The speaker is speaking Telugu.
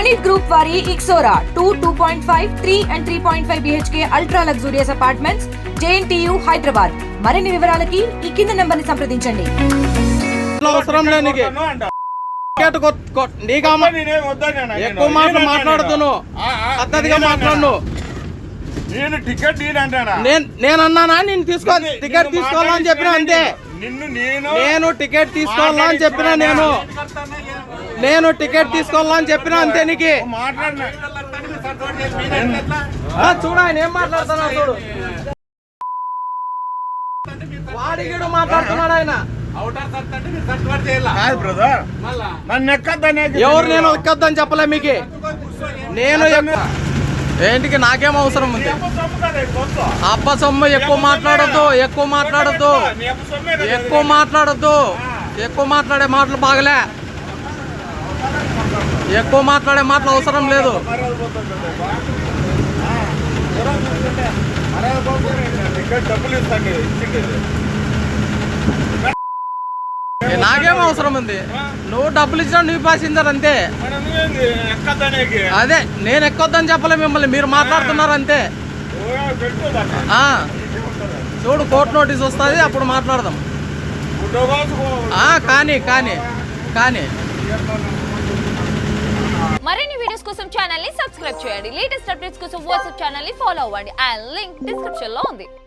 Zenith Group వారి Ixora 2.5, 3 and 3.5 BHK ultra luxurious apartments, JNTU Hyderabad. మరిన్ని వివరాలకి ఈ కింద నంబర్ ని సంప్రదించండి. అవసరం లేదు నీకు. ఎక్కువ మాటలు మాట్లాడుతున్నాను, పద్ధతిగా మాట్లాడు. నేను టికెట్ నేను అన్నానా నేను టికెట్ తీసుకోవాలని చెప్పిన అంతే. నేను టికెట్ తీసుకోవాలని చెప్పిన నేను టికెట్ తీసుకోవాలని చెప్పిన అంతే. నీకు చూడు ఆయన ఏం మాట్లాడుతున్నా చూడు. వాడిగిడు మాట్లాడుతున్నాడు ఆయన. ఎవరు నేను ఎక్కొద్దని చెప్పలే మీకు. నేను ఏంటికి నాకేం అవసరం ఉంది? అబ్బ సొమ్ము ఎక్కువ మాట్లాడద్దు, ఎక్కువ మాట్లాడే మాటలు బాగలే. ఎక్కువ మాట్లాడే మాటలు అవసరం లేదు. నాకేం అవసరం ఉంది? నువ్వు డబ్బులు ఇచ్చినా నువ్వు ప్యాసింజర్ అంతే. అదే నేను ఎక్కొద్దని చెప్పలే మిమ్మల్ని, మీరు మాట్లాడుతున్నారు అంతే. చూడు కోర్టు నోటీస్ వస్తుంది, అప్పుడు మాట్లాడదాం. కానీ మరిన్ని వీడియోస్ కోసం ఛానల్ ని సబ్స్క్రైబ్ చేయండి. లేటెస్ట్ అప్డేట్స్ కోసం వాట్సాప్ ఛానల్ ని ఫాలో అవ్వండి. ఆ లింక్ డిస్క్రిప్షన్ లో ఉంది.